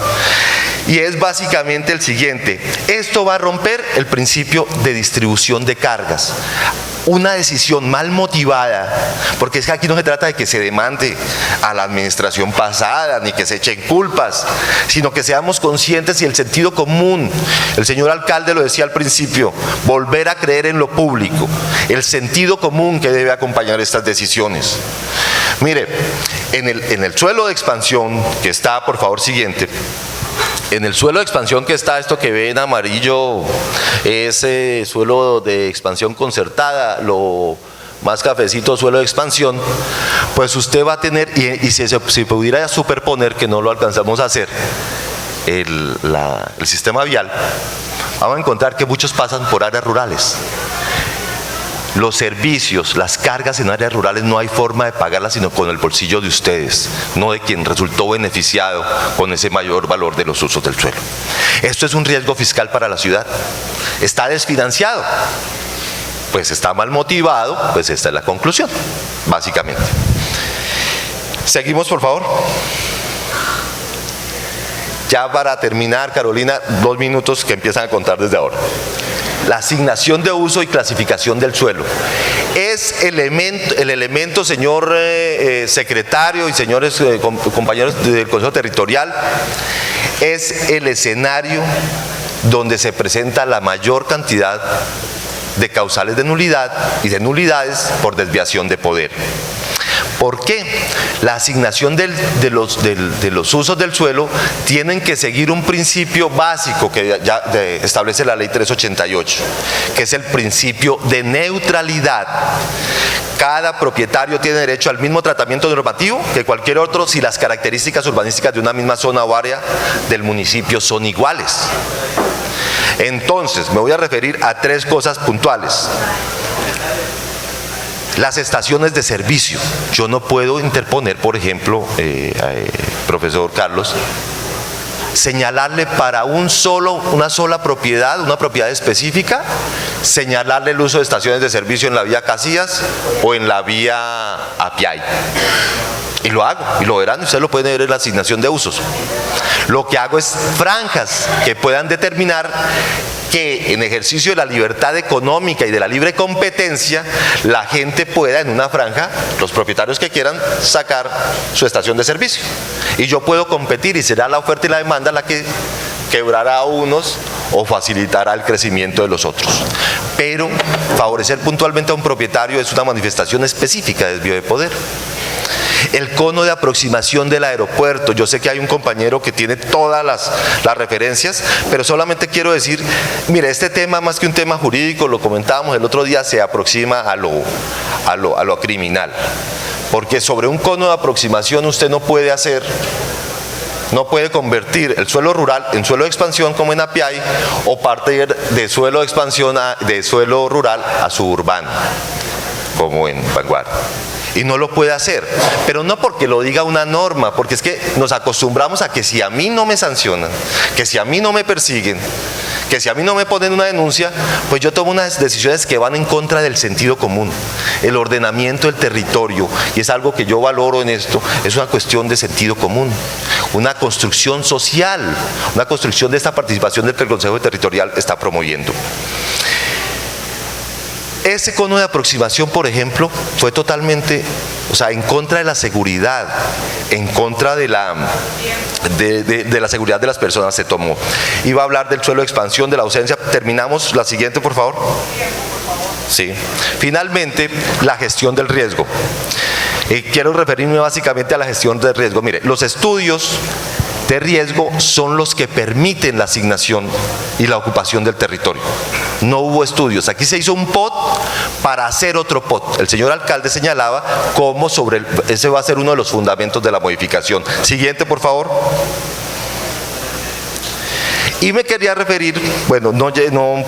y es básicamente el siguiente: esto va a romper el principio de distribución de cargas. Una decisión mal motivada, porque es que aquí no se trata de que se demande a la administración pasada, ni que se echen culpas, sino que seamos conscientes y el sentido común. El señor alcalde lo decía al principio, volver a creer en lo público, el sentido común que debe acompañar estas decisiones. Mire, en el suelo de expansión que está, por favor, siguiente. En el suelo de expansión que está, esto que ve en amarillo, ese suelo de expansión concertada, lo más cafecito suelo de expansión, pues usted va a tener, y si pudiera superponer, que no lo alcanzamos a hacer, el sistema vial, vamos a encontrar que muchos pasan por áreas rurales. Los servicios, las cargas en áreas rurales no hay forma de pagarlas sino con el bolsillo de ustedes, no de quien resultó beneficiado con ese mayor valor de los usos del suelo. Esto es un riesgo fiscal para la ciudad. Está desfinanciado, pues está mal motivado, pues esta es la conclusión, básicamente. Seguimos, por favor. Ya para terminar, Carolina, 2 minutos que empiezan a contar desde ahora. La asignación de uso y clasificación del suelo es el elemento, señor secretario y señores compañeros del Consejo Territorial, es el escenario donde se presenta la mayor cantidad de causales de nulidad y de nulidades por desviación de poder. ¿Por qué? La asignación de los usos del suelo tienen que seguir un principio básico que ya establece la ley 388, que es el principio de neutralidad. Cada propietario tiene derecho al mismo tratamiento normativo que cualquier otro si las características urbanísticas de una misma zona o área del municipio son iguales. Entonces, me voy a referir a 3 cosas puntuales. Las estaciones de servicio. Yo no puedo interponer, por ejemplo, profesor Carlos, señalarle para una sola propiedad, una propiedad específica, señalarle el uso de estaciones de servicio en la vía Casillas o en la vía Apiay. Y lo hago, y lo verán, ustedes lo pueden ver en la asignación de usos. Lo que hago es franjas que puedan determinar que en ejercicio de la libertad económica y de la libre competencia, la gente pueda en una franja, los propietarios que quieran, sacar su estación de servicio. Y yo puedo competir y será la oferta y la demanda la que quebrará a unos o facilitará el crecimiento de los otros. Pero favorecer puntualmente a un propietario es una manifestación específica de desvío de poder. El cono de aproximación del aeropuerto. Yo sé que hay un compañero que tiene todas las referencias, pero solamente quiero decir, mire, este tema más que un tema jurídico, lo comentábamos el otro día, se aproxima a lo criminal. Porque sobre un cono de aproximación usted no puede convertir el suelo rural en suelo de expansión como en Apiay, o partir de suelo de expansión de suelo rural a suburbano, como en Vanguardia. Y no lo puede hacer, pero no porque lo diga una norma, porque es que nos acostumbramos a que si a mí no me sancionan, que si a mí no me persiguen, que si a mí no me ponen una denuncia, pues yo tomo unas decisiones que van en contra del sentido común, el ordenamiento del territorio, y es algo que yo valoro en esto, es una cuestión de sentido común, una construcción social, una construcción de esta participación del que el Consejo Territorial está promoviendo. Ese cono de aproximación, por ejemplo, fue totalmente o sea, en contra de la seguridad, en contra de la seguridad de las personas se tomó. Iba a hablar del suelo de expansión, de la ausencia. Terminamos, la siguiente, por favor. Sí. Finalmente, la gestión del riesgo. Quiero referirme básicamente a la gestión del riesgo. Mire, los estudios de riesgo son los que permiten la asignación y la ocupación del territorio. No hubo estudios. Aquí se hizo un POT para hacer otro POT. El señor alcalde señalaba cómo ese va a ser uno de los fundamentos de la modificación. Siguiente, por favor. Y me quería referir, bueno, no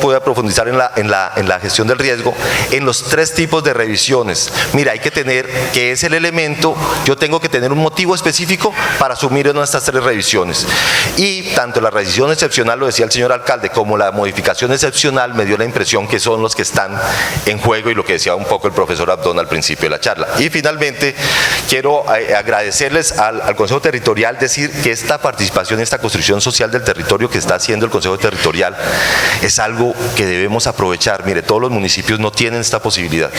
puedo profundizar en la gestión del riesgo, en los 3 tipos de revisiones. Mira, hay que tener, que es el elemento, yo tengo que tener un motivo específico para asumir en estas 3 revisiones. Y tanto la revisión excepcional, lo decía el señor alcalde, como la modificación excepcional me dio la impresión que son los que están en juego y lo que decía un poco el profesor Abdón al principio de la charla. Y finalmente, quiero agradecerles al Consejo Territorial, decir que esta participación, esta construcción social del territorio que está haciendo el Consejo Territorial es algo que debemos aprovechar. Mire, todos los municipios no tienen esta posibilidad.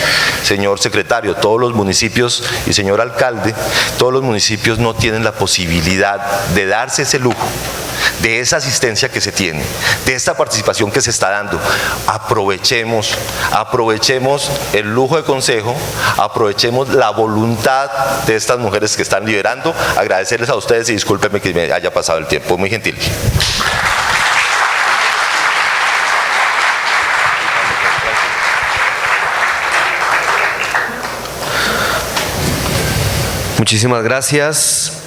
Señor secretario, todos los municipios y señor alcalde, todos los municipios no tienen la posibilidad de darse ese lujo, de esa asistencia que se tiene, de esta participación que se está dando. Aprovechemos el lujo de consejo, aprovechemos la voluntad de estas mujeres que están liderando. Agradecerles a ustedes y discúlpenme que me haya pasado el tiempo, muy gentil. Muchísimas gracias.